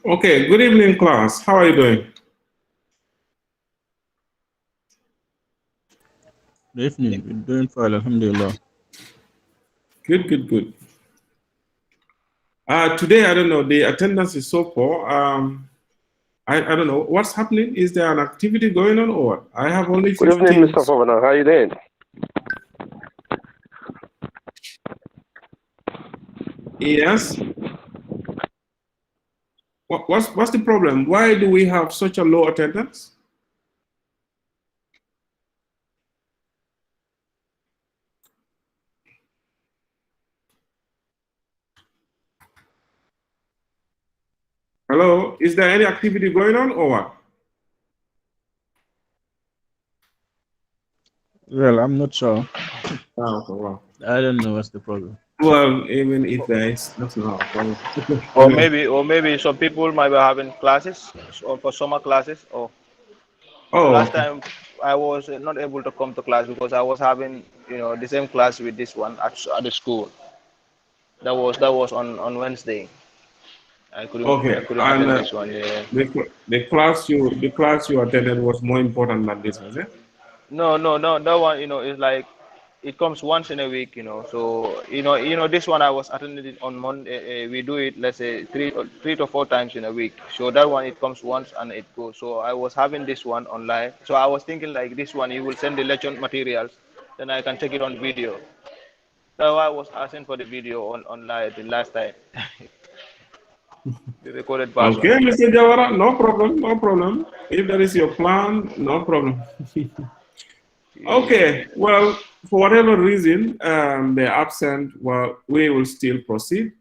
Okay, good evening, class. How are you doing? Good evening. We're doing fine, Alhamdulillah. Good, good, good. Today, I don't know, the attendance is so poor. I don't know what's happening. Is there an activity going on or what? I have only Good evening, 15. Mr. Governor. How you doing? Yes. What's the problem? Why do we have such a low attendance? Hello, is there any activity going on or what? Well, I'm not sure. Oh, okay, wow. I don't know what's the problem. Well, even if there is, that's not a problem. Okay, Or anyway. maybe some people might be having classes or for summer classes. Or the Oh, last okay. time I was not able to come to class because I was having the same class with this one at the school. That was on Wednesday. I Okay, couldn't and attend this one. Yeah. the class you attended was more important than this, was it? No. That one is like it comes once in a week. So this one I was attending it on Monday. We do it, let's say, three to four times in a week. So that one it comes once and it goes. So I was having this one online. So I was thinking like this one you will send the lecture materials, then I can take it on video. That's why I was asking for the video on online the last time, the recorded version. Okay, Mr. Jawara, no problem, no problem. If that is your plan, no problem. Yeah. Okay, well, for whatever reason they're absent, well, we will still proceed.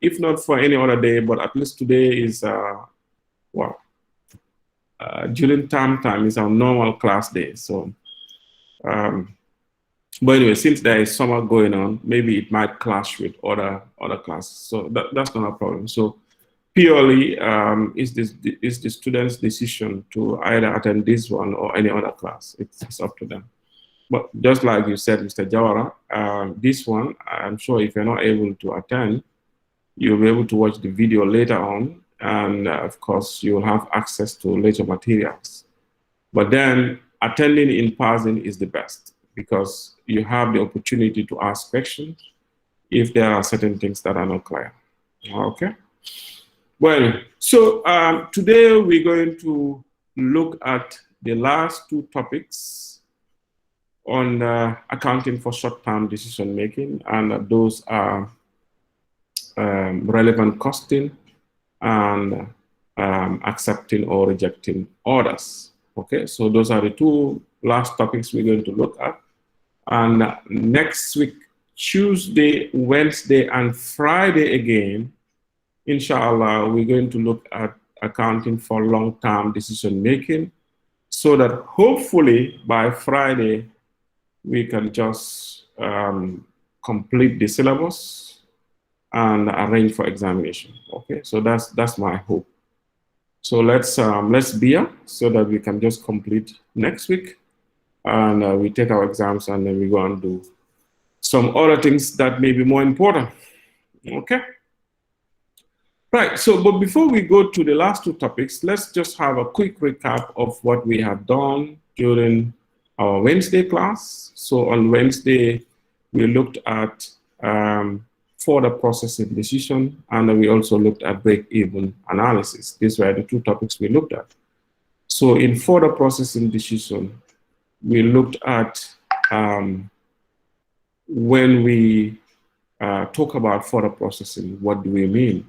If not for any other day, but at least today is, well, during term time is our normal class day. So, um, but anyway, since there is summer going on, maybe it might clash with other classes. So that's not a problem. So purely is the student's decision to either attend this one or any other class. It's up to them. But just like you said, Mr. Jawara, this one, I'm sure if you're not able to attend, you'll be able to watch the video later on. And of course, you'll have access to later materials. But then attending in person is the best because you have the opportunity to ask questions if there are certain things that are not clear. Okay. Well, so today we're going to look at the last two topics on accounting for short-term decision making, and those are relevant costing and accepting or rejecting orders. Okay, so those are the two last topics we're going to look at. And next week, Tuesday, Wednesday, and Friday again, inshallah, we're going to look at accounting for long-term decision making so that hopefully by Friday, we can just complete the syllabus and arrange for examination. Okay, so that's my hope. So let's be here so that we can just complete next week, and we take our exams, and then we go and do some other things that may be more important. Okay. Right. So, but before we go to the last two topics, let's just have a quick recap of what we have done during our Wednesday class. So on Wednesday, we looked at further processing decision, and we also looked at break-even analysis. These were the two topics we looked at. So in further processing decision, we looked at when we talk about further processing, what do we mean?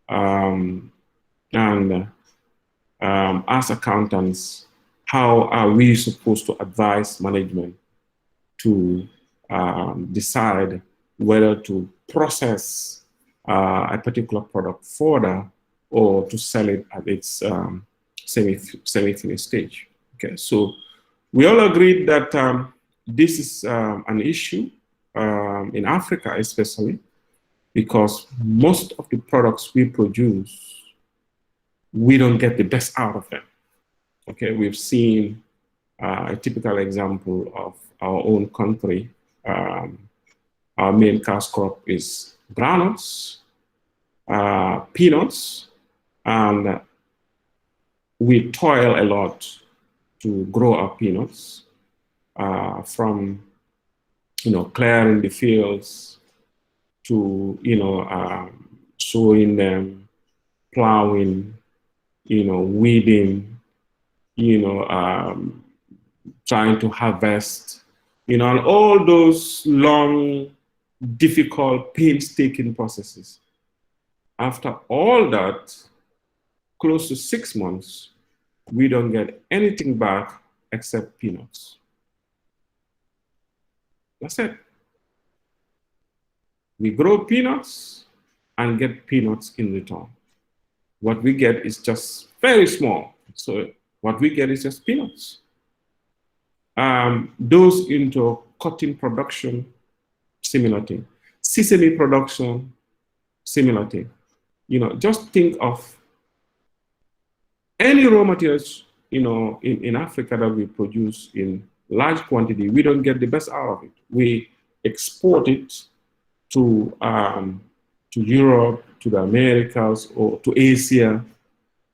And as accountants, how are we supposed to advise management to decide whether to process a particular product further or to sell it at its semi-finished stage? Okay, so we all agreed that this is an issue in Africa, especially because most of the products we produce, we don't get the best out of them. Okay, we've seen a typical example of our own country. Our main cash crop is granules, peanuts, And we toil a lot to grow our peanuts, from clearing the fields to sowing them, plowing, weeding, trying to harvest, and all those long, difficult, painstaking processes. After all that, close to 6 months, we don't get anything back except peanuts. That's it. We grow peanuts and get peanuts in return. What we get is just very small. So what we get is just peanuts. Those into cotton production, similar thing. Sesame production, similar thing. Just think of any raw materials, in Africa that we produce in large quantity. We don't get the best out of it. We export it to Europe, to the Americas, or to Asia,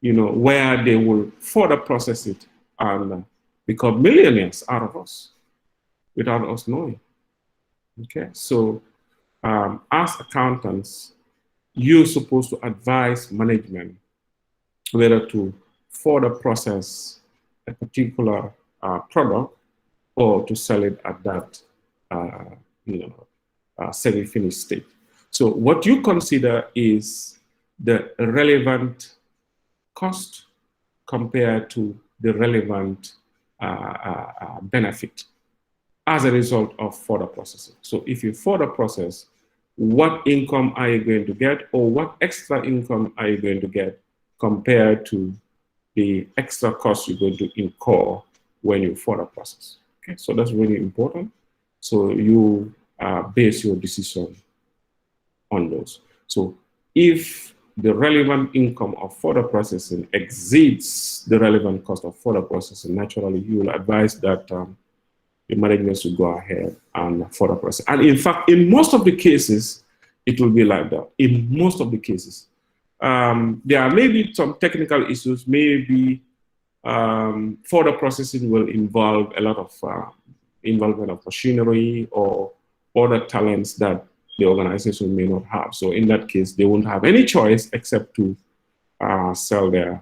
where they will further process it and become millionaires out of us without us knowing. Okay, so as accountants, you're supposed to advise management whether to further process a particular product or to sell it at that semi-finished state. So what you consider is the relevant cost compared to the relevant benefit as a result of further processing. So if you further process, what income are you going to get, or what extra income are you going to get compared to the extra cost you're going to incur when you further process? Okay, so that's really important. So you base your decision on those. So if the relevant income of further processing exceeds the relevant cost of further processing, naturally you will advise that the management should go ahead and further process. And in fact, in most of the cases, it will be like that. In most of the cases. There are maybe some technical issues, maybe further processing will involve a lot of involvement of machinery or other talents that the organization may not have. So in that case, they won't have any choice except to sell their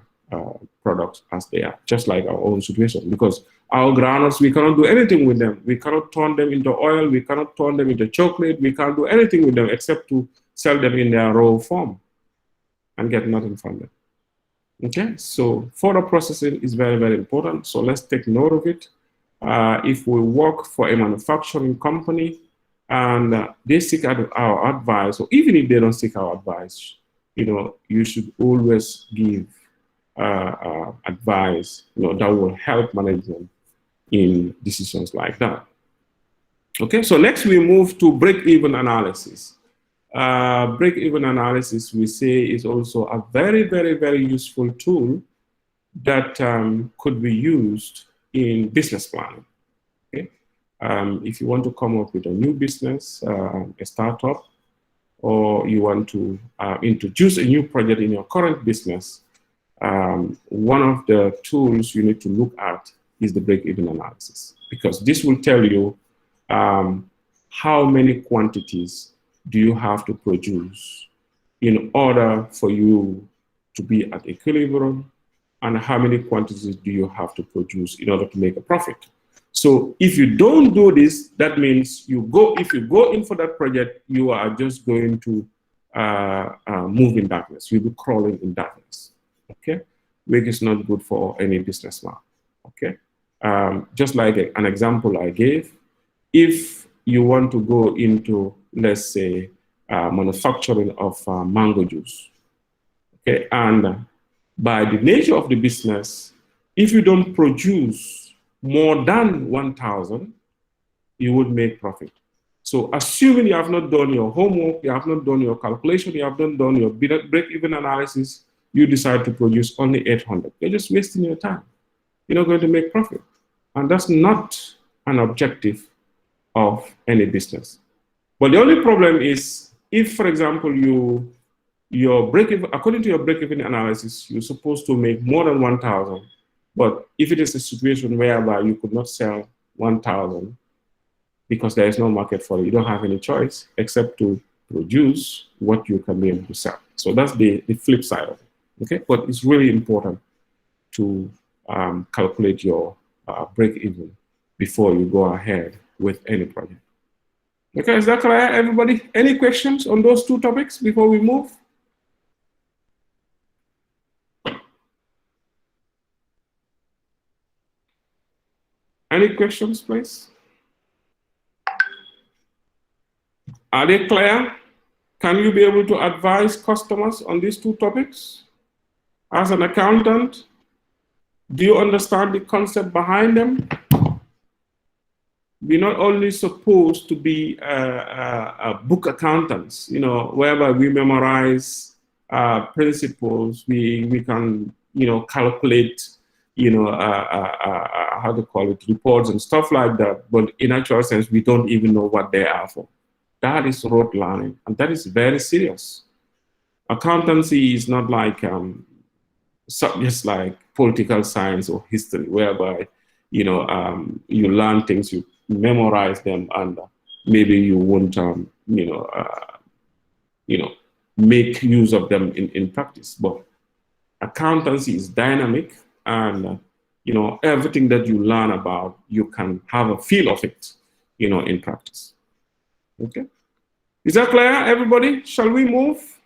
products as they are, just like our own situation. Because our groundnuts, we cannot do anything with them. We cannot turn them into oil. We cannot turn them into chocolate. We can't do anything with them except to sell them in their raw form and get nothing from them. Okay, so further processing is very, very important. So let's take note of it. If we work for a manufacturing company and they seek our advice, or even if they don't seek our advice, you should always give advice, that will help management in decisions like that. Okay, so next we move to break-even analysis. Break-even analysis, we say, is also a very, very, very useful tool that could be used in business planning. Okay? If you want to come up with a new business, a startup, or you want to introduce a new project in your current business, one of the tools you need to look at is the break-even analysis, because this will tell you how many quantities do you have to produce in order for you to be at equilibrium, and how many quantities do you have to produce in order to make a profit. So if you don't do this, that means if you go in for that project, you are just going to move in darkness. You'll be crawling in darkness, okay? Which is not good for any businessman, okay? Just like an example I gave, if you want to go into, let's say, manufacturing of mango juice, okay? And by the nature of the business, if you don't produce more than 1,000, you would make profit. So assuming you have not done your homework, you have not done your calculation, you have not done your break-even analysis, you decide to produce only 800. You're just wasting your time. You're not going to make profit. And that's not an objective of any business. But the only problem is if, for example, you your break-even, according to your break-even analysis, you're supposed to make more than 1,000. But if it is a situation whereby you could not sell 1,000 because there is no market for it, you don't have any choice except to produce what you can be able to sell. So that's the flip side of it. Okay, but it's really important to calculate your break-even before you go ahead with any project. Okay, is that clear, everybody? Any questions on those two topics before we move? Any questions, please? Are they clear? Can you be able to advise customers on these two topics? As an accountant, do you understand the concept behind them? We're not only supposed to be book accountants, you know, whereby we memorize principles, we can, you know, calculate, you know, how to call it, reports and stuff like that. But in actual sense, we don't even know what they are for. That is rote learning, and that is very serious. Accountancy is not like subjects like political science or history, whereby, you know, you learn things, you memorize them, and maybe you won't, you know, make use of them in practice. But accountancy is dynamic, and you know, everything that you learn about, you can have a feel of it, you know, in practice. Okay, is that clear, everybody? Shall we move?